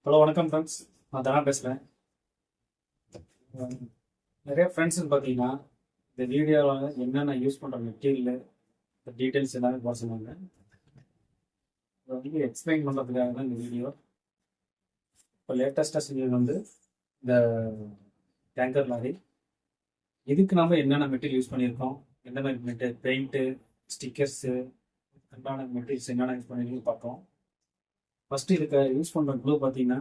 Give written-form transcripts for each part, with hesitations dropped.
Hello வணக்கம் friends. நான் தனா பேசுகிறேன். நிறைய ஃப்ரெண்ட்ஸுன்னு பார்த்தீங்கன்னா இந்த வீடியோவில் என்னென்ன யூஸ் பண்ணுற மெட்டீரியல் இந்த டீட்டெயில்ஸ் எல்லாமே போட சொன்னாங்க. அதை வந்து எக்ஸ்பிளைன் பண்ணுறதுக்காக தான் இந்த வீடியோ. இப்போ லேட்டஸ்ட்டாக செஞ்சது வந்து இந்த டேங்கர் லாரி. இதுக்கு நம்ம என்னென்ன மெட்டீரியல் யூஸ் பண்ணியிருக்கோம், எந்த மாதிரி மெட்டீரியல், பெயிண்ட்டு, ஸ்டிக்கர்ஸு, என்னென்ன மெட்டீரியல்ஸ் என்னென்ன யூஸ் பண்ணியிருக்கோம் பார்த்தோம். ஃபஸ்ட்டு இதுக்கு யூஸ் பண்ணுற க்ளூ பார்த்தீங்கன்னா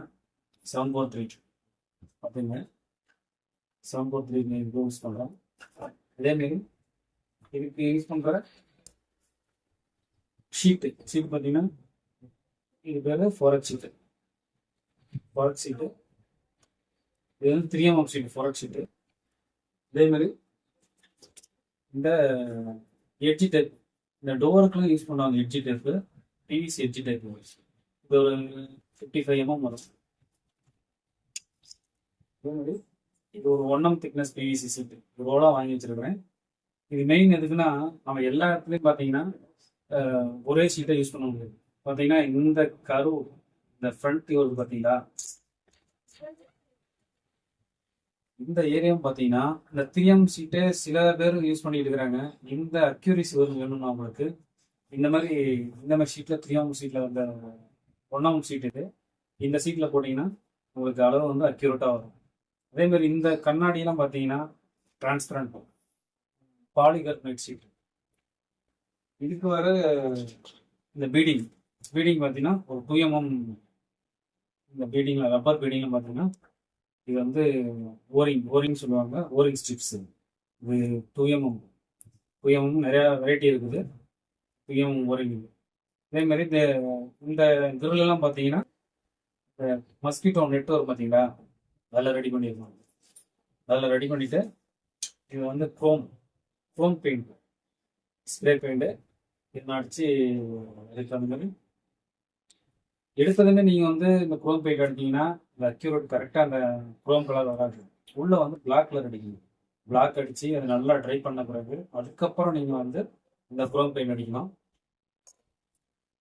743 அப்படிங்க. 743 க்ளூ யூஸ் பண்ணுறோம். அதேமாரி இதுக்கு யூஸ் பண்ணுற ஷீட்டு பார்த்தீங்கன்னா இது பேர் ஃபோரக் ஷீட்டு. இது வந்து 3mm ஷீட்டு, ஃபோரக் ஷீட்டு. அதேமாதிரி இந்த எட்ஜி டைப், இந்த டோருக்குலாம் யூஸ் பண்ணுவாங்க edge type, PVC edge type. இது ஒரு 55mm வரும். இது ஒரு 1mm திக்னஸ் பிவிசி சீட்டு ரோலாக வாங்கி வச்சிருக்கிறேன். இது மெயின் எதுக்குன்னா, நம்ம எல்லா இடத்துலையும் பார்த்தீங்கன்னா ஒரே ஷீட்டை யூஸ் பண்ண முடியாது. பார்த்தீங்கன்னா இந்த கரு, இந்த ஃப்ரண்ட் யோர் பார்த்தீங்களா, இந்த ஏரியாவும் பார்த்தீங்கன்னா இந்த 3M ஷீட்டை சில பேர் யூஸ் பண்ணிட்டு இருக்கிறாங்க. இந்த அக்யூரிசி வேணும்னா உங்களுக்கு இந்த மாதிரி ஷீட்டில் 3M ஷீட்டில் வந்த 1mm ஷீட் இது. இந்த சீட்டில் போட்டிங்கன்னா உங்களுக்கு அளவு வந்து அக்யூரேட்டாக வரும். அதேமாதிரி இந்த கண்ணாடியெல்லாம் பார்த்தீங்கன்னா டிரான்ஸ்பரண்ட் பாலிகார்பனேட் ஷீட். இதுக்கு வர இந்த பீடிங் பார்த்தீங்கன்னா ஒரு 2mm. இந்த பீடிங்கில் ரப்பர் பீடிங்கில் பார்த்தீங்கன்னா இது வந்து ஓரிங் சொல்லுவாங்க, ஓரிங் ஸ்ட்ரிப்ஸ். இது 2mm நிறையா வெரைட்டி இருக்குது. 2mm ஓரிங். அதேமாதிரி இந்த கிரில்லாம் பார்த்தீங்கன்னா மஸ்கிட்டோ நெட் வரும் பார்த்தீங்களா, அதில் ரெடி பண்ணியிருக்கோம். அதில் ரெடி பண்ணிவிட்டு இது வந்து க்ரோம் பெயிண்ட், ஸ்ப்ரே பெயிண்ட்டு இதெல்லாம் அடித்து அதுக்கு அந்த மாதிரி எடுத்ததுமே நீங்கள் வந்து இந்த க்ரோம் பெயிண்ட் அடிச்சிங்கன்னா இந்த அக்யூரேட் கரெக்டாக அந்த க்ரோம் கலர் வராது. உள்ளே வந்து பிளாக் கலர் அடிக்கணும். பிளாக் அடித்து அதை நல்லா ட்ரை பண்ண பிறகு அதுக்கப்புறம் நீங்கள் வந்து இந்த க்ரோம் பெயிண்ட் அடிக்கணும்.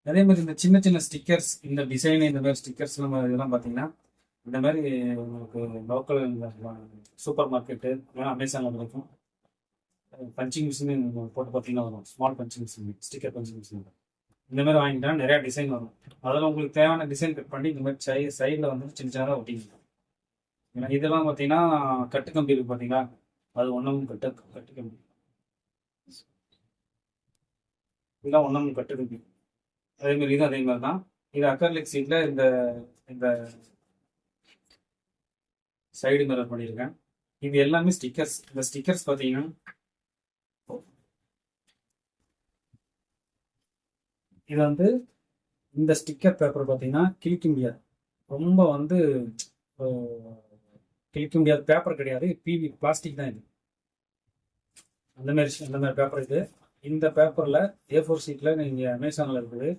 அதே மாதிரி இந்த சின்ன சின்ன ஸ்டிக்கர்ஸ், இந்த டிசைன், இந்த மாதிரி ஸ்டிக்கர்ஸ் இதெல்லாம் பார்த்தீங்கன்னா இந்த மாதிரி உங்களுக்கு லோக்கல் சூப்பர் மார்க்கெட்டு இல்லைன்னா அமேசானில் கிடைக்கும். பஞ்சிங் மிஷின் போட்டு பார்த்தீங்கன்னா வரும், small punching machine, sticker punching machine. இந்த மாதிரி வாங்கிட்டா நிறையா டிசைன் வரும். அதில் உங்களுக்கு தேவையான டிசைன் கட் பண்ணி இந்த மாதிரி சைடில் வந்து சின்ன சின்னதாக ஒட்டிக்கணும். ஏன்னா இதெல்லாம் பார்த்தீங்கன்னா கட்டு கம்பி இருக்குது பார்த்தீங்களா, அது 1mm கட்டு கம்பி. இதெல்லாம் 1mm கட்டு கம்பி. அதேமாதிரி இது அதே மாதிரி தான். இது அக்ரிலிக் சீட்டில் இந்த சைடு மிரர் பண்ணியிருக்கேன். இது எல்லாமே ஸ்டிக்கர்ஸ். இந்த ஸ்டிக்கர்ஸ் பார்த்தீங்கன்னா இது வந்து இந்த ஸ்டிக்கர் பேப்பர் பார்த்தீங்கன்னா கிழிக்க முடியாது, ரொம்ப வந்து கிழிக்க முடியாத பேப்பர் கிடையாது, பிளாஸ்டிக் தான் இது. அந்த மாதிரி பேப்பர் இது. இந்த பேப்பரில் A4 ஷீட்டில் நீங்கள் அமேசானில் இருக்குது.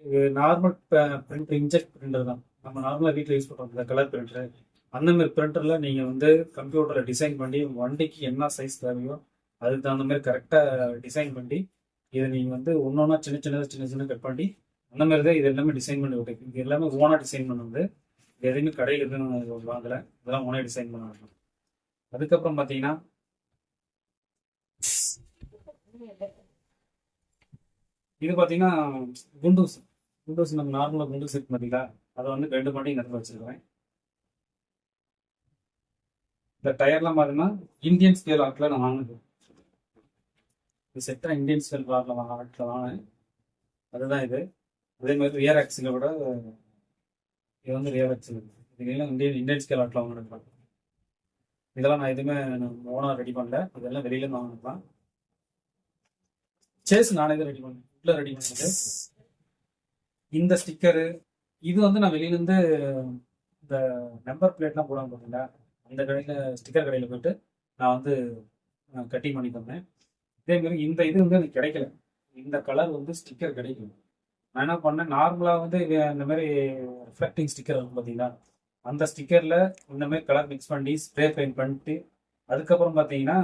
இது நார்மல் பிரிண்ட், இன்ஜெக்ட் பிரிண்டர் தான். நம்ம நார்மலாக வீட்டில் யூஸ் பண்ணுறோம் இந்த கலர் பிரிண்டர். அந்த மாதிரி பிரிண்டரில் நீங்கள் வந்து கம்ப்யூட்டரில் டிசைன் பண்ணி வண்டிக்கு என்ன சைஸ் தேவையோ அதுக்கு தகுந்த மாதிரி கரெக்டாக டிசைன் பண்ணி இதை நீங்கள் வந்து ஒன்றா சின்ன கட் பண்ணி அந்த மாதிரி தான் இது எல்லாமே டிசைன் பண்ணி விட்டு. இது எல்லாமே ஓனாக டிசைன் பண்ணுறது. இது எதுவுமே கடையில் இருக்குன்னு வாங்கலை, இதெல்லாம் ஓனாக டிசைன் பண்ண. அதுக்கப்புறம் பார்த்தீங்கன்னா இது பார்த்தீங்கன்னா குண்டூஸ் நம்ம நார்மலாக குண்டூஸ் இருக்கு பார்த்தீங்களா, அதை வந்து பெண்டு பண்ணி இந்த இடத்துல வச்சுருக்கிறேன். இந்த டயர்லாம் பார்த்தீங்கன்னா இந்தியன் ஸ்கேல் ஆர்ட்டில் நான் வாங்கினது. இது செட்டாக இந்தியன் ஸ்கேல் ஆர்ட்டில் வாங்கினேன். அதுதான் இது. அதே மாதிரி ரியர் ஆக்சில் கூட இது வந்து ரியர் ஆக்சில். இதுக்கெல்லாம் இந்தியன் ஸ்கேல் ஆர்ட்டில் வாங்கினது. இதெல்லாம் நான் எதுவுமே ஓனாக ரெடி பண்ணல, இதெல்லாம் வெளியிலேருந்து வாங்கினதுலாம். சேஸ் நானே தான் ரெடி பண்ணேன், உள்ள ரெடி பண்ணது. இந்த ஸ்டிக்கரு இது வந்து நான் வெளியிலேருந்து இந்த நம்பர் பிளேட்லாம் போடாமல் பார்த்தீங்களா, அந்த கடையில் ஸ்டிக்கர் கடையில் போய்ட்டு நான் வந்து கட்டிங் பண்ணி தந்தேன். இதேமாரி இந்த இது வந்து எனக்கு கிடைக்கல, இந்த கலர் வந்து ஸ்டிக்கர் கிடைக்கல. நான் என்ன பண்ணேன், நார்மலாக வந்து இந்த மாதிரி ரிஃப்ளெக்டிங் ஸ்டிக்கர் இருக்கும் பார்த்தீங்களா, அந்த ஸ்டிக்கரில் இந்த மாதிரி கலர் மிக்ஸ் பண்ணி ஸ்ப்ரே பெயிண்ட் பண்ணிட்டு அதுக்கப்புறம் பார்த்தீங்கன்னா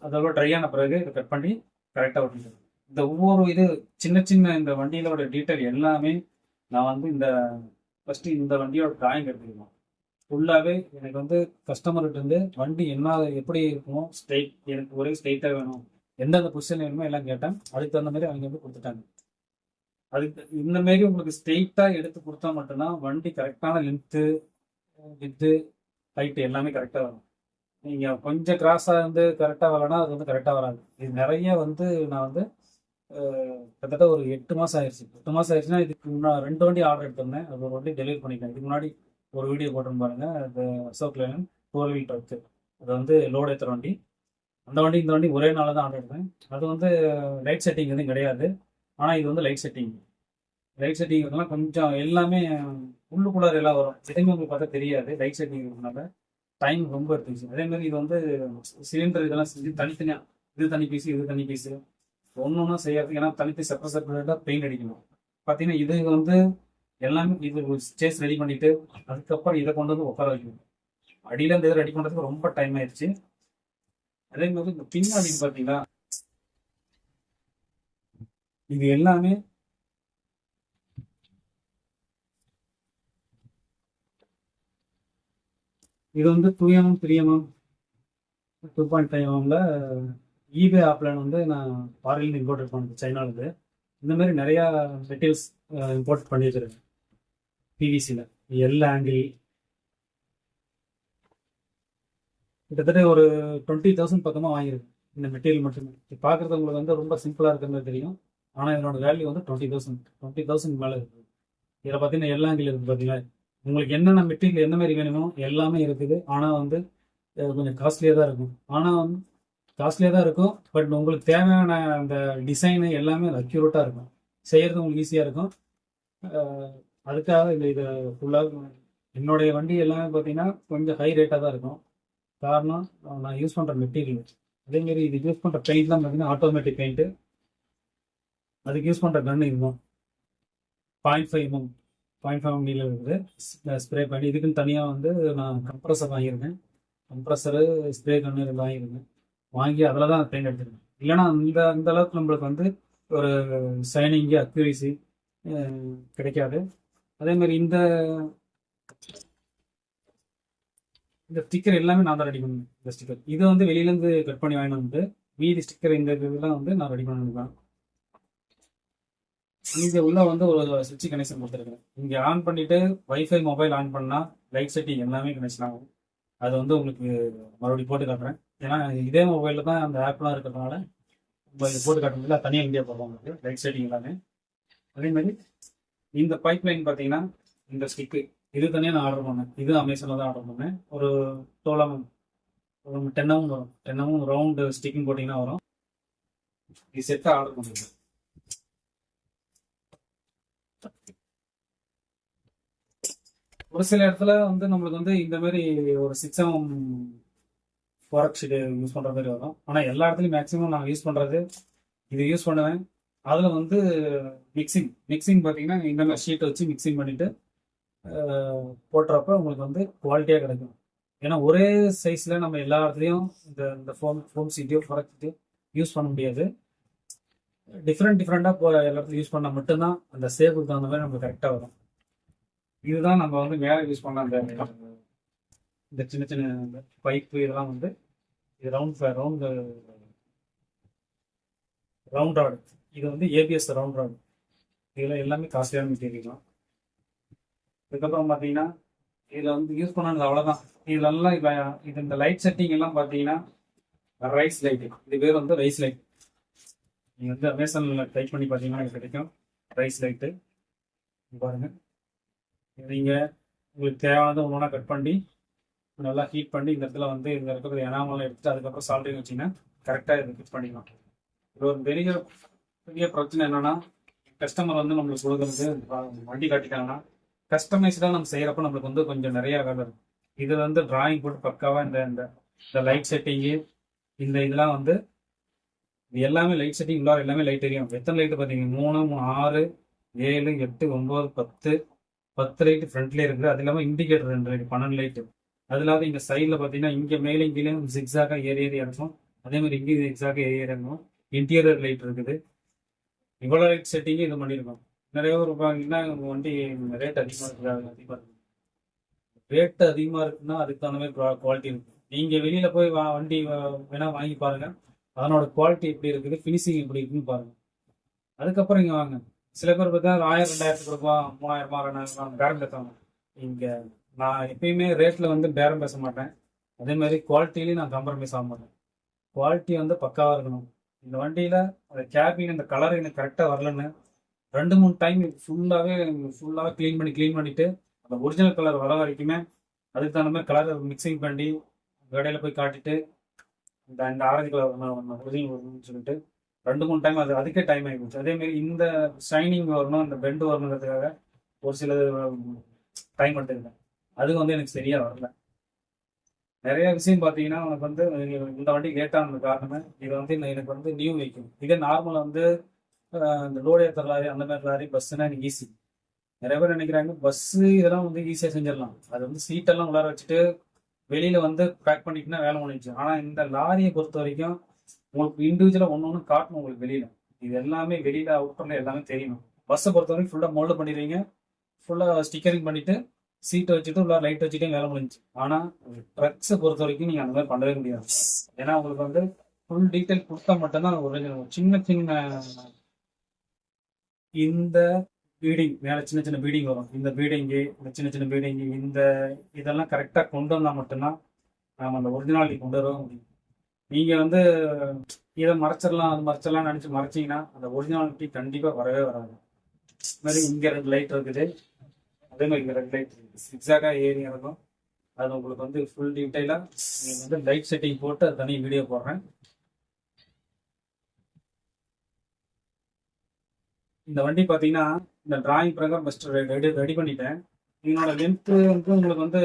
அதோட ட்ரை ஆன பிறகு இதை கட் பண்ணி கரெக்டாக ஒட்டிட்டு இந்த ஒவ்வொரு இது சின்ன இந்த வண்டியிலோட டீட்டெயில் எல்லாமே நான் வந்து இந்த ஃபஸ்ட்டு இந்த வண்டியோட டிராயிங் எடுத்துக்கணும். ஃபுல்லாகவே எனக்கு வந்து கஸ்டமர்கிட்ட இருந்து வண்டி என்ன எப்படி இருக்கும், ஸ்ட்ரைட் எனக்கு ஒரே ஸ்ட்ரைட்டாக வேணும், எந்தெந்த பொசிஷன் வேணுமோ எல்லாம் கேட்டேன். அதுக்கு தகுந்த மாதிரி அவங்க வந்து கொடுத்துட்டாங்க. அதுக்கு இந்த மாரி உங்களுக்கு ஸ்ட்ரெயிட்டாக எடுத்து கொடுத்தா மட்டும்தான் வண்டி கரெக்டான லென்த்து, வித்து, ஹைட்டு எல்லாமே கரெக்டாக வரும். நீங்கள் கொஞ்சம் கிராஸாக இருந்து கரெக்டாக வரலன்னா அது வந்து கரெக்டாக வராது. இது நிறைய வந்து நான் வந்து கிட்டத்தட்ட ஒரு 8 மாதம் ஆயிடுச்சு. 8 மாதம் ஆயிடுச்சுன்னா இதுக்கு முன்னாடி 2 வண்டி ஆர்டர் எடுத்திருந்தேன். அது ஒரு வண்டி டெலிவரி பண்ணிட்டேன். இதுக்கு முன்னாடி ஒரு வீடியோ போட்டிருந்து பாருங்க. அது அசோக் லேலன் 4 வீல் ட்ரக்கு. அது வந்து லோடு ஏற்றுற வண்டி. அந்த வண்டி இந்த வண்டி ஒரே நாளில் தான் ஆர்டர் எடுத்தேன். அது வந்து லைட் செட்டிங் எதுவும் கிடையாது. ஆனால் இது வந்து லைட் செட்டிங். லைட் செட்டிங் இதெல்லாம் கொஞ்சம் எல்லாமே உள்ளுக்குள்ளார எல்லாம் வரும். எதுவுமே உங்களுக்கு பார்த்தா தெரியாது. லைட் செட்டிங் இருக்கிறதுனால டைம் ரொம்ப எடுத்துச்சு. அதே மாதிரி இது வந்து சிலிண்டர் இதெல்லாம் செஞ்சு தனித்தனியாக இது தனி பீஸு இது தனி பீஸு ஒன்று ஒன்றும் செய்யாது. ஏன்னா தனித்து செப்பரேட்டாக பெயிண்ட் அடிக்கணும். பார்த்தீங்கன்னா இது வந்து எல்லாமே இது ஸ்டேஜ் ரெடி பண்ணிட்டு அதுக்கப்புறம் இதை கொண்டு வந்து உட்கார வைக்கணும். அடியில் இந்த இதை ரெடி பண்ணுறதுக்கு ரொம்ப டைம் ஆயிடுச்சு. அதே மாதிரி இந்த பின்னாடி பார்த்தீங்கன்னா இது எல்லாமே இது வந்து 2mm 3mm 2.5mm eBay offline வந்து நான் ஃபாரின்ல இம்போர்ட் பண்ணது சைனாலேருந்து. இந்த மாதிரி நிறையா மெட்டீரியல்ஸ் இம்போர்ட் பண்ணி வச்சிருக்கேன். பிவிசியில் எல் ஆங்கிள் கிட்டத்தட்ட ஒரு 20,000 பக்கமாக வாங்கியிருக்கேன். இந்த மெட்டீரியல் மட்டுமே பார்க்குறது உங்களுக்கு வந்து ரொம்ப சிம்பிளாக இருக்கிற மாதிரி தெரியும். ஆனால் இதனோட வேல்யூ வந்து 20,000 மேலே இருக்குது. இதில் பார்த்தீங்கன்னா எல் ஆங்கிள் இருக்குது. பார்த்தீங்கன்னா உங்களுக்கு என்னென்ன மெட்டீரியல் என்ன மாதிரி வேணுமோ எல்லாமே இருக்குது. ஆனால் வந்து கொஞ்சம் காஸ்ட்லியாக தான் இருக்கும். ஆனால் வந்து காஸ்ட்லியாக தான் இருக்கும். பட் உங்களுக்கு தேவையான அந்த டிசைனு எல்லாமே அக்யூரேட்டாக இருக்கும். செய்கிறது உங்களுக்கு ஈஸியாக இருக்கும். அதுக்காக இதை ஃபுல்லாக என்னுடைய வண்டி எல்லாமே பார்த்தீங்கன்னா கொஞ்சம் ஹை ரேட்டாக தான் இருக்கும். காரணம் நான் யூஸ் பண்ணுற மெட்டீரியல். அதேமாரி இது யூஸ் பண்ணுற பெயிண்ட்லாம் பார்த்தீங்கன்னா ஆட்டோமேட்டிக் பெயிண்ட்டு. அதுக்கு யூஸ் பண்ணுற கன்று இதுதான் 0.5mm இருக்குது ஸ்ப்ரே பண்ணி. இதுக்குன்னு தனியாக வந்து நான் கம்ப்ரஸர் வாங்கியிருக்கேன். கம்ப்ரஸரு ஸ்ப்ரே கன்று வாங்கியிருக்கேன். வாங்கி அதில் தான் பெயிண்ட் எடுத்துருக்கேன். இல்லைனா இந்த அளவுக்கு நம்மளுக்கு வந்து ஒரு ஷைனிங்கு அக்யூரிசி கிடைக்காது. அதேமாதிரி இந்த ஸ்டிக்கர் எல்லாமே நான் தான் ரெடி பண்ணுவேன். இந்த ஸ்டிக்கர் இதை வந்து வெளியிலேருந்து கட் பண்ணி வாங்கிட்டு வந்து மீதி ஸ்டிக்கர் இந்த இதெல்லாம் வந்து நான் ரெடி பண்ணிருக்கேன். இங்கே உள்ள வந்து ஒரு சுவிட்ச் கனெக்ஷன் கொடுத்துருக்கேன். இங்கே ஆன் பண்ணிவிட்டு வைஃபை மொபைல் ஆன் பண்ணால் லைட் செட்டிங் எல்லாமே கனெக்ஷன் ஆகும். அது வந்து உங்களுக்கு மறுபடியும் போட்டு காட்டுறேன். ஏன்னா இதே மொபைலில் தான் அந்த ஆப்லாம் இருக்கிறதுனால போட்டு காட்டுறதுல தனியாக இந்தியா போடுறோம் உங்களுக்கு லைட் செட்டிங் எல்லாமே. அதேமாதிரி இந்த பைப் லைன் பார்த்தீங்கன்னா இந்த ஸ்டிக்கு இது தனியாக நான் ஆர்டர் பண்ணேன். இது அமேசானில் தான் ஆர்டர் பண்ணேன். ஒரு 12mm ஒரு 10mm வரும். 10mm ரவுண்டு ஸ்டிக்கிங் போட்டிங்கன்னா வரும். இது செட்டாக ஆர்டர் பண்ணிருக்கேன். ஒரு சில இடத்துல வந்து நம்மளுக்கு வந்து இந்த மாதிரி ஒரு 6mm ஃபோரக் ஷீட் யூஸ் பண்ணுற மாதிரி வரும். ஆனால் எல்லா இடத்துலையும் மேக்ஸிமம் நான் யூஸ் பண்ணுறது இது யூஸ் பண்ணுவேன். அதில் வந்து மிக்சிங் பார்த்தீங்கன்னா இந்த மாதிரி ஷீட்டை வச்சு மிக்சிங் பண்ணிவிட்டு போட்டுறப்ப உங்களுக்கு வந்து குவாலிட்டியாக கிடைக்கும். ஏன்னா ஒரே சைஸில் நம்ம எல்லா இடத்துலையும் இந்த ஃபோம் ஷீட்டையோ ஃபோரக் ஷீட்டையோ யூஸ் பண்ண முடியாது. டிஃப்ரெண்ட்டாக எல்லா இடத்துலையும் யூஸ் பண்ணால் மட்டும்தான் அந்த ஷேப்புக்கு தகுந்த மாதிரி நமக்கு கரெக்டாக வரும். இதுதான் நம்ம வந்து மேலே யூஸ் பண்ண இந்த சின்ன சின்ன பைப்பு இதெல்லாம் வந்து இது ரவுண்ட் ராடு. இது வந்து ஏபிஎஸ் ரவுண்ட் ராடு. இதில் எல்லாமே காஸ்ட்லியான மெட்டீரியல். அதுக்கப்புறம் பார்த்தீங்கன்னா இதில் வந்து யூஸ் பண்ணது அவ்வளோதான். இதெல்லாம் இப்போ இது இந்த லைட் செட்டிங் எல்லாம் பார்த்தீங்கன்னா ரைஸ் லைட்டு. இது பேர் வந்து ரைஸ் லைட். நீங்கள் வந்து அமேசானில் டைப் பண்ணி பார்த்தீங்கன்னா இது கிடைக்கும் ரைஸ் லைட்டு. பாருங்கள், நீங்கள் உங்களுக்கு தேவையானதை ஒன்றா கட் பண்ணி நல்லா ஹீட் பண்ணி இந்த இடத்துல வந்து இந்த இருக்கிற எனாமெல்லாம் எடுத்துட்டு அதுக்கப்புறம் சால்ட்ரிங் வச்சிங்கன்னா கரெக்டாக இதை ஃபிட் பண்ணிக்கலாம். இது ஒரு பெரிய பிரச்சனை என்னென்னா கஸ்டமர் வந்து நம்மளுக்கு கொடுக்குறது வண்டி காட்டிட்டாங்கன்னா கஸ்டமைஸ்டாக நம்ம செய்கிறப்ப நம்மளுக்கு வந்து கொஞ்சம் நிறையா வேலை இருக்கும். இது வந்து டிராயிங் போட்டு பக்காவாக இந்த லைட் செட்டிங்கு இந்த இதெல்லாம் வந்து இது எல்லாமே லைட் செட்டிங் உள்ளார எல்லாமே லைட் எரியும். எத்தனை லைட்டு பார்த்தீங்க? 3, 6, 7, 8, 9, 10 லைட்டு ஃப்ரண்ட்லேயே இருக்குது. அது இல்லாமல் இண்டிகேட்டர் 2 லைட்டு 12 லைட்டு. அது இல்லாத இங்கே சைடில் பார்த்தீங்கன்னா இங்கே மேலே கீழேயும் ஜிக்ஸாக ஏறி இருக்கும். அதே மாதிரி இங்கேயும் ஜிக்ஸாக ஏறி இருக்கும். இன்டீரியர் லைட் இருக்குது. இவ்வளோ லைட் செட்டிங்கு இது பண்ணியிருக்கோம். நிறைய பேர் இருப்பாங்கன்னா உங்க வண்டி ரேட் அதிகமாக இருக்குதா அதிகமாக இருக்கு. ரேட் அதிகமாக இருக்குன்னா அதுக்கு தகுந்த மாதிரி குவாலிட்டி இருக்கு. நீங்கள் வெளியில் போய் வண்டி வேணால் வாங்கி பாருங்கள், அதனோட குவாலிட்டி எப்படி இருக்குது, ஃபினிஷிங் எப்படி இருக்குன்னு பாருங்கள். அதுக்கப்புறம் இங்கே வாங்க. சில பேர் பார்த்தா 1000 2000 கொடுப்போம், 3000 2000 பேரம் பேசுவாங்க. இங்கே நான் எப்பயுமே ரேட்டில் வந்து பேரம் பேச மாட்டேன். அதே மாதிரி குவாலிட்டிலையும் நான் காம்ப்ரமைஸ் ஆக மாட்டேன். குவாலிட்டி வந்து பக்காவாக இருக்கணும். இந்த வண்டியில் அந்த கேபின் அந்த கலர் எனக்கு கரெக்டாக வரலன்னு 2 3 டைம் ஃபுல்லாகவே க்ளீன் பண்ணிவிட்டு அந்த ஒரிஜினல் கலர் வர வரைக்குமே அதுக்கு தகுந்த மாதிரி கலரை மிக்சிங் பண்ணி கடையில் போய் காட்டிட்டு இந்த ஆரஞ்சு கலர் ஒரிஜினல் வரணும்னு சொல்லிட்டு 2 3 டைம் அதுக்கே டைம் ஆகிடுச்சு. அதேமாரி இந்த ஷைனிங் வரணும், இந்த பெண்டு வரணுங்கிறதுக்காக ஒரு சில டைம் எடுத்துருக்கேன். அது வந்து எனக்கு சரியாக வரல. நிறைய விஷயம் பார்த்தீங்கன்னா உனக்கு வந்து இந்த வண்டி லேட்டானது காரணமே இது வந்து எனக்கு வந்து நியூ வெஹிக்கிள். இதே நார்மலாக வந்து இந்த லோடு ஏற்றுற லாரி அந்த மாதிரி லாரி பஸ்ஸுனா எனக்கு ஈஸி. நிறைய பேர் நினைக்கிறாங்க பஸ்ஸு இதெல்லாம் வந்து ஈஸியாக செஞ்சிடலாம், அது வந்து சீட்டெல்லாம் உள்ளார வச்சுட்டு வெளியில் வந்து பேக் பண்ணிட்டுனா வேலை முடிஞ்சு. ஆனால் இந்த லாரியை பொறுத்த வரைக்கும் உங்களுக்கு இண்டிவிஜுவலாக ஒன்று காட்டணும். உங்களுக்கு வெளியில் இது எல்லாமே வெளியில் அவுட்டரில் எல்லாமே தெரியணும். பஸ்ஸை பொறுத்த வரைக்கும் ஃபுல்லாக மோல்டு பண்ணிடுவீங்க, ஃபுல்லாக ஸ்டிக்கரிங் பண்ணிவிட்டு சீட்டை வச்சுட்டு உள்ள லைட் வச்சுட்டே வேலை முடிஞ்சு. ஆனால் ட்ரக்ஸை பொறுத்த வரைக்கும் நீங்கள் அந்த மாதிரி பண்ணவே முடியாது. ஏன்னா உங்களுக்கு வந்து ஃபுல் டீட்டெயில் கொடுத்தா மட்டும்தான் ஒரிஜினல். சின்ன சின்ன இந்த பீடிங் மேலே சின்ன சின்ன பீடிங் வரும், இந்த பீடிங்கு இந்த சின்ன சின்ன பீடிங்கு இந்த இதெல்லாம் கரெக்டாக கொண்டு வந்தால் மட்டும்தான் நாம் அந்த ஒரிஜினாலிட்டி கொண்டு வர முடியும். நீங்கள் வந்து இதை மறைச்சிடலாம் அது மறைச்சிடலாம்னு நினச்சி மறைச்சிங்கன்னா அந்த ஒரிஜினாலிட்டி கண்டிப்பாக வரவே வராது. இது மாதிரி இங்கே 2 லைட் இருக்குது, அதே மாதிரி இங்கே 2 லைட் இருக்குது, எக்ஸாக்டாக ஏறி இருக்கும். அது உங்களுக்கு வந்து ஃபுல் டீட்டெயிலாக நீங்கள் வந்து லைட் செட்டிங் போட்டு அது தனி வீடியோ போடுறேன். இந்த வண்டி பார்த்தீங்கன்னா இந்த டிராயிங் பிரகாரம் ஃபஸ்ட்டு ரெடி பண்ணிட்டேன். இதனோட லென்த்து வந்து உங்களுக்கு வந்து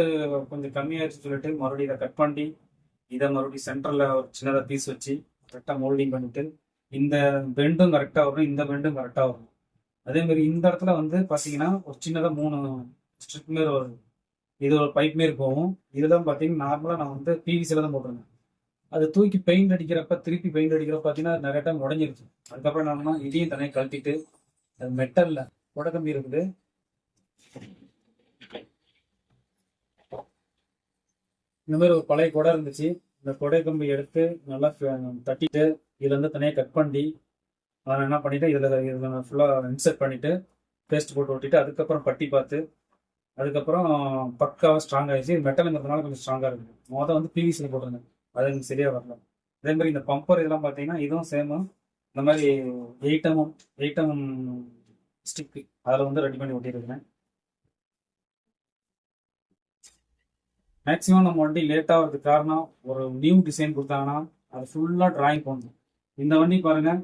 கொஞ்சம் கம்மியாகிடுச்சு சொல்லிட்டு மறுபடியும் இதை கட் பண்ணி இதை மறுபடியும் சென்டரில் ஒரு சின்னதாக பீஸ் வச்சு கரெக்டாக மோல்டிங் பண்ணிட்டு இந்த பெண்டும் கரெக்டாக வரும், இந்த பெண்டும் கரெக்டாக வரும். அதேமாரி இந்த இடத்துல வந்து பார்த்தீங்கன்னா ஒரு சின்னதாக 3 ஸ்ட்ரிப் மாரி வருது, இது ஒரு பைப் மாரி போகும். இதெல்லாம் பார்த்தீங்கன்னா நார்மலாக நான் வந்து பிவிசியில் தான் போட்டிருந்தேன். அது தூக்கி பெயிண்ட் அடிக்கிறப்ப திருப்பி பெயிண்ட் அடிக்கிறப்ப பார்த்தீங்கன்னா நிறைய டைம் உடஞ்சிருச்சு. அதுக்கப்புறம் என்னன்னா இதையும் தனியாக கழட்டிட்டு அது மெட்டலில் கொடைக்கம்பி இருக்குது, இந்த மாதிரி ஒரு பழைய கொடை இருந்துச்சு. இந்த கொடை கம்பி எடுத்து நல்லா தட்டிட்டு இதில் வந்து தனியாக கட் பண்ணி அதை என்ன பண்ணிவிட்டு இதில் ஃபுல்லாக இன்சர்ட் பண்ணிவிட்டு பேஸ்ட் போட்டு ஓட்டிட்டு அதுக்கப்புறம் பட்டி பார்த்து அதுக்கப்புறம் பக்காவாக ஸ்ட்ராங் ஆகிடுச்சு. மெட்டலுங்கிறதுனால கொஞ்சம் ஸ்ட்ராங்காக இருக்குது. மொதல் வந்து பிவிசியில் போட்டிருந்தேன், அது எனக்கு சரியாக வரல. அதேமாதிரி இந்த பம்பர் இதெல்லாம் பார்த்தீங்கன்னா இதுவும் சேமும் இந்த மாதிரி 8mm ஸ்டிக்கு அதில் வந்து ரெடி பண்ணி ஒட்டியிருக்கேன். மேக்ஸிமம் நம்ம வண்டி லேட் ஆகிறதுக்கு காரணம் ஒரு நியூ டிசைன் கொடுத்தாங்கன்னா அது ஃபுல்லாக டிராயிங் பண்ணணும். இந்த வண்டி பாருங்கள்,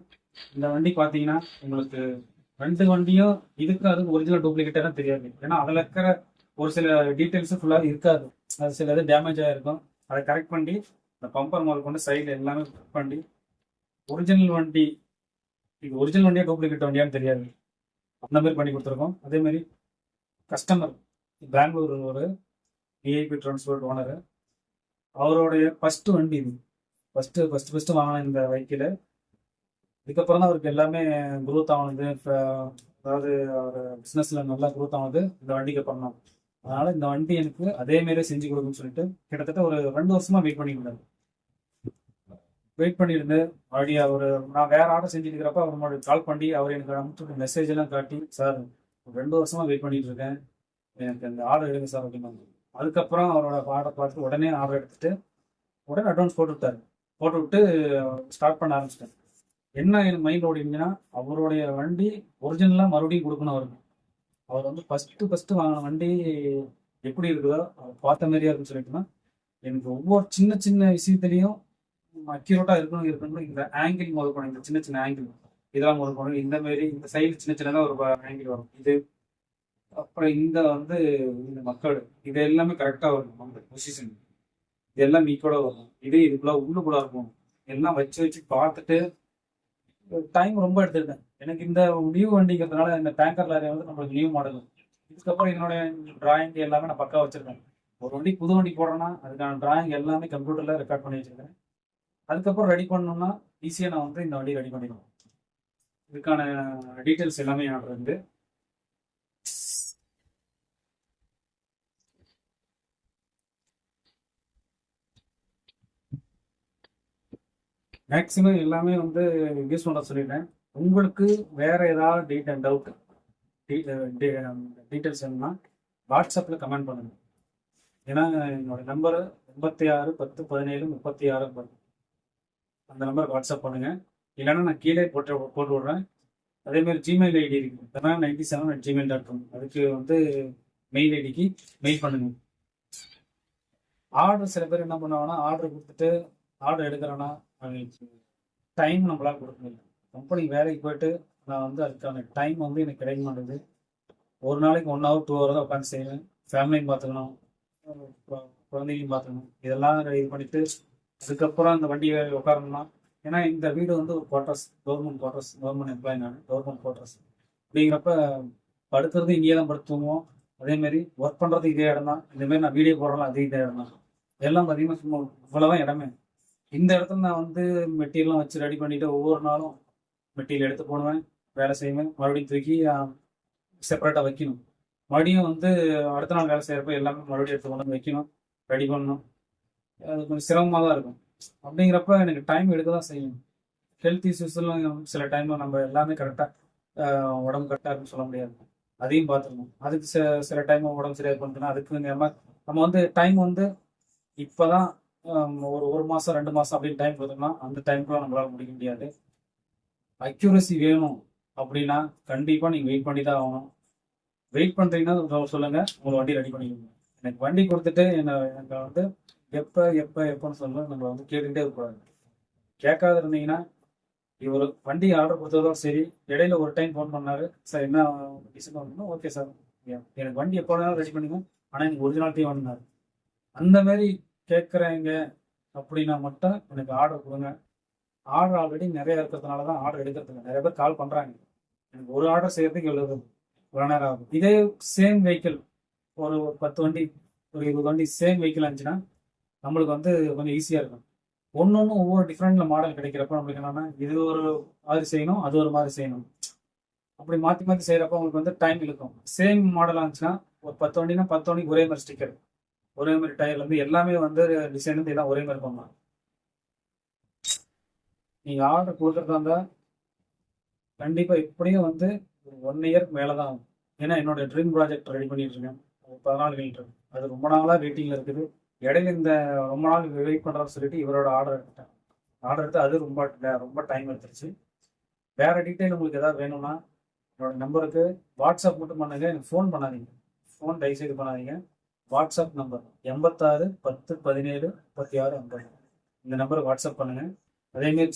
இந்த வண்டி பார்த்தீங்கன்னா உங்களுக்கு 2 வண்டியும் இதுக்கு அதுக்கு ஒரிஜினல் டூப்ளிகேட்டாக தெரியாது. ஏன்னா அதில் இருக்கிற ஒரு சில டீட்டெயில்ஸும் ஃபுல்லாக இருக்காது, அது சில இது டேமேஜ் ஆகிருக்கும். அதை கரெக்ட் பண்ணி இந்த பம்பர் முதல் கொண்டு சைடில் எல்லாமே கரெக்ட் பண்ணி ஒரிஜினல் வண்டி இது ஒரிஜினல் வண்டியாக டூப்ளிகேட் வண்டியான்னு தெரியாது, அந்த மாதிரி பண்ணி கொடுத்துருக்கோம். அதேமாதிரி கஸ்டமர் பெங்களூர் ஒரு விஐபி டிரான்ஸ்போர்ட் ஓனர், அவருடைய ஃபஸ்ட்டு வண்டி இது, ஃபஸ்ட்டு வாங்கின இந்த வெஹிக்கிள். இதுக்கப்புறம் தான் அவருக்கு எல்லாமே குரோத் ஆனது, அதாவது அவர் பிஸ்னஸில் நல்லா குரோத் ஆனது இந்த வண்டிக்கு பண்ணோம். அதனால் இந்த வண்டி எனக்கு அதேமாரியே செஞ்சு கொடுக்குன்னு சொல்லிட்டு கிட்டத்தட்ட ஒரு 2 வருஷமாக வெயிட் பண்ணியிருந்து மறுபடியும் அவர் நான் வேறு ஆர்டர் செஞ்சுருக்கிறப்ப அவர் மறுபடியும் கால் பண்ணி அவர் எனக்கு அனுப்பிச்சு மெசேஜ் எல்லாம் காட்டி, சார் 2 வருஷமாக வெயிட் பண்ணிட்டு இருக்கேன், எனக்கு அந்த ஆர்டர் எடுங்க சார் அப்படின்னாங்க. அதுக்கப்புறம் அவரோட ஆர்டர் பார்த்துட்டு உடனே ஆர்டர் எடுத்துட்டு உடனே அட்வான்ஸ் போட்டு விட்டு ஸ்டார்ட் பண்ண ஆரம்பிச்சிட்டேன். என்ன எனக்கு மைண்ட் ஓடிங்கன்னா அவருடைய வண்டி ஒரிஜினலாக மறுபடியும் கொடுக்கணும் அவருக்கு. அவர் வந்து ஃபஸ்ட்டு வாங்கின வண்டி எப்படி இருக்குதோ அவர் பார்த்த மாதிரியா இருக்குன்னு சொல்லிட்டுனா எனக்கு ஒவ்வொரு சின்ன சின்ன விஷயத்துலையும் அக்யூரேட்டாக இருக்கணும். இந்த ஆங்கிள் முதல் போனோம், இந்த சின்ன சின்ன ஆங்கிள் இதெல்லாம் முதல் போனோம், இந்த மாதிரி இந்த சைடு சின்ன சின்னதாக ஒரு ஆங்கிள் வரும், இது அப்புறம் இந்த வந்து இந்த மக்கள் இது எல்லாமே கரெக்டாக வரும், அந்த பொசிஷன் இது எல்லாம் ஈக்குவலாக வரும். இதுக்குள்ள உள்ளுக்குள்ள இருக்கும், எல்லாம் வச்சு பார்த்துட்டு டைம் ரொம்ப எடுத்துருக்கேன். எனக்கு இந்த நியூ வண்டிங்கிறதுனால இந்த டேங்கர் லாரி வந்து நம்மளுக்கு நியூ மாடல். இதுக்கப்புறம் என்னுடைய டிராயிங் எல்லாமே நான் பக்கா வச்சிருக்கேன். ஒரு வண்டி புது வண்டி போடுறேன்னா அதுக்கான டிராயிங் எல்லாமே கம்ப்யூட்டரில் ரெக்கார்ட் பண்ணி வச்சிருக்கேன். அதுக்கப்புறம் ரெடி பண்ணணும்னா ஈஸியாக நான் வந்து இந்த வண்டி ரெடி பண்ணிடுவேன். இதுக்கான டீட்டெயில்ஸ் எல்லாமே என்னோட இருந்து மேக்ஸிமம் எல்லாமே வந்து யூஸ் பண்ண சொல்லிட்டேன். உங்களுக்கு வேற ஏதாவது டவுட் டீட்டெயில்ஸ் வேணும்னா வாட்ஸ்அப்பில் கமெண்ட் பண்ணுங்க. ஏன்னா என்னோட நம்பரு 86 10 17 36 அந்த நம்பருக்கு வாட்ஸ்அப் பண்ணுங்க. இல்லைன்னா நான் கீழே போட்டு விடுறேன். அதே மாதிரி ஜிமெயில் ஐடி இருக்கு, 97@gmail.com. அதுக்கு வந்து மெயில் ஐடிக்கு மெயில் பண்ணுங்க. ஆர்டர் சில பேர் என்ன பண்ணுவாங்கன்னா, ஆர்டர் கொடுத்துட்டு ஆர்டர் எடுக்கிறோன்னா அவங்களுக்கு டைம் நம்மளால் கொடுக்க முடியல. கம்பெனி வேலைக்கு போயிட்டு நான் வந்து அதுக்கான டைம் வந்து எனக்கு கிடைக்க மாட்டேங்குது. ஒரு நாளைக்கு 1 hour 2 hour தான் உட்காந்து செய்வேன். ஃபேமிலியும் பார்த்துக்கணும், குழந்தையும் பார்த்துக்கணும். இதெல்லாம் இது பண்ணிட்டு அதுக்கப்புறம் அந்த வண்டி உட்காரணும்னா, ஏன்னா இந்த வீடு வந்து ஒரு குவார்டர்ஸ், கவர்மெண்ட் எம்ப்ளாயி, நான் கவர்மெண்ட் குவார்டர்ஸ் அப்படிங்கிறப்ப படுக்கிறது இங்கேயே தான் படுத்துவோம். அதேமாரி ஒர்க் பண்ணுறது இதே இடம் தான். இந்தமாரி நான் வீடியோ போடுறேன், அதே இதே இடம் தான். எல்லாம் பார்த்தீங்கன்னா சும்மா இவ்வளோதான் இடமே. இந்த இடத்துல நான் வந்து மெட்டீரியல்லாம் வச்சு ரெடி பண்ணிவிட்டு ஒவ்வொரு நாளும் மெட்டீரியல் எடுத்து போடுவேன், வேலை செய்வேன், மறுபடியும் தூக்கி செப்பரேட்டாக வைக்கணும். மறுபடியும் வந்து அடுத்த நாள் வேலை செய்கிறப்ப எல்லாமே மறுபடியும் எடுத்து கொண்டு வந்து வைக்கணும், ரெடி பண்ணணும். அது கொஞ்சம் சிரமமாக தான் இருக்கும். அப்படிங்கிறப்ப எனக்கு டைம் எடுக்க தான் செய்யும். ஹெல்த் இஷ்யூஸ்லாம் சில டைமில் நம்ம எல்லாமே கரெக்டாக உடம்பு கரெக்டாக இருக்குன்னு சொல்ல முடியாது. அதையும் பார்த்துக்கணும். அதுக்கு சில டைம் உடம்பு சரியாக பண்ணுறதுனா அதுக்கு நம்ம வந்து டைம் வந்து இப்போ தான் ஒரு மாதம் 2 மாதம் அப்படின்னு டைம் கொடுத்தோம்னா அந்த டைம்க்குலாம் நம்மளால் முடிக்க முடியாது. அக்யூரசி வேணும் அப்படின்னா கண்டிப்பாக நீங்கள் வெயிட் பண்ணி தான் ஆகணும். வெயிட் பண்ணுறீங்கன்னா சொல்லுங்கள், உங்கள் வண்டி ரெடி பண்ணிக்கோங்க. எனக்கு வண்டி கொடுத்துட்டு எனக்கு வந்து எப்போன்னு சொல்லுங்கள், நம்மளை வந்து கேட்டுக்கிட்டே இருக்கக்கூடாது. கேட்காத இருந்தீங்கன்னா, இவர் வண்டி ஆர்டர் கொடுத்ததோட சரி, இடையில ஒரு டைம் ஃபோன் பண்ணாரு, சார் என்ன டிசைன் பண்ணணும், ஓகே சார் எனக்கு வண்டி எப்போ வேணாலும் ரெடி பண்ணிங்க, ஆனால் எனக்கு ஒரிஜினாலிட்டி வேணுனாரு. அந்த மாதிரி கேட்குறேங்க அப்படின்னா மட்டும் எனக்கு ஆர்டர் கொடுங்க. ஆர்டர் ஆல்ரெடி நிறைய இருக்கிறதுனால தான் ஆர்டர் எடுக்கிறதுங்க. நிறைய பேர் கால் பண்ணுறாங்க, எனக்கு ஒரு ஆர்டர் செய்யறதுக்கு எவ்வளோ நேரம் ஆகும். இதே சேம் வெஹிக்கிள் ஒரு 10 வண்டி, ஒரு 20 வண்டி சேம் வெஹிக்கிள் இருந்துச்சுன்னா நம்மளுக்கு வந்து கொஞ்சம் ஈஸியாக இருக்கும். ஒன்று ஒவ்வொரு டிஃப்ரெண்ட்ல மாடல் கிடைக்கிறப்ப நம்மளுக்கு என்னன்னா, இது ஒரு மாதிரி செய்யணும், அது ஒரு மாதிரி செய்யணும். அப்படி மாற்றி மாற்றி செய்கிறப்ப உங்களுக்கு வந்து டைம் இழுக்கும். சேம் மாடலாக இருந்துச்சுன்னா ஒரு 10 வண்டினா 10 வண்டிக்கு ஒரே மாதிரி ஸ்டிக்கர், ஒரே மாதிரி டயர்லேருந்து எல்லாமே வந்து டிசைன் வந்து எல்லாம் ஒரே மாதிரி பண்ணலாம். நீங்கள் ஆர்டர் கொடுக்குறதா இருந்தால் கண்டிப்பாக எப்படியும் வந்து 1 இயருக்கு மேலே தான் ஆகும். ஏன்னா என்னோட ட்ரீம் ப்ராஜெக்ட் ரெடி பண்ணிட்டு இருக்கேன், 14 லிட்டர். அது ரொம்ப நாளாக வெயிட்டிங்கில் இருக்குது. இடையில இந்த ரொம்ப நாள் வெயிட் பண்ணுறோன்னு சொல்லிட்டு இவரோட ஆர்டர் எடுத்துட்டேன். ஆர்டர் எடுத்து அது ரொம்ப டைம் எடுத்துருச்சு. வேறு டீட்டெயில் உங்களுக்கு எதாவது வேணும்னா என்னோட நம்பருக்கு வாட்ஸ்அப் மட்டும் பண்ணுங்க, எனக்கு ஃபோன் பண்ணாதீங்க. ஃபோன் தயவுசெய்து பண்ணாதீங்க. WhatsApp number 86 10 17 36 50. இந்த நம்பருக்கு வாட்ஸ்அப் பண்ணுங்க. அதேமாரி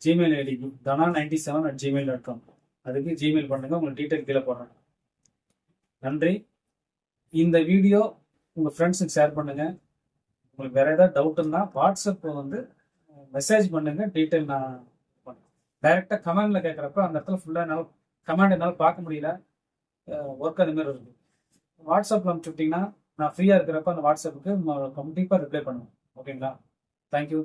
ஜிமெயில் ஐடி dana97@gmail.com. அதுக்கு ஜிமெயில் பண்ணுங்க, உங்களுக்கு டீட்டெயில் கீழே போடுறேன். நன்றி. இந்த வீடியோ உங்கள் ஃப்ரெண்ட்ஸுக்கு ஷேர் பண்ணுங்கள். உங்களுக்கு வேறு ஏதாவது டவுட் இருந்தால் வாட்ஸ்அப்பில் வந்து மெசேஜ் பண்ணுங்கள், டீட்டெயில் நான் பண்ணுறேன். டைரெக்டாக கமெண்டில் கேட்குறப்ப அந்த இடத்துல ஃபுல்லாக கமெண்ட் என்னால் பார்க்க முடியல, ஒர்க் அது மாதிரி இருக்குது. வாட்ஸ்அப்பில் அனுப்பிச்சு விட்டிங்கன்னா நான் ஃப்ரீயாக இருக்கிறப்ப அந்த வாட்ஸ்அப்புக்கு கண்டிப்பாக ரிப்ளை பண்ணுவேன். ஓகேங்களா? தேங்க்யூ.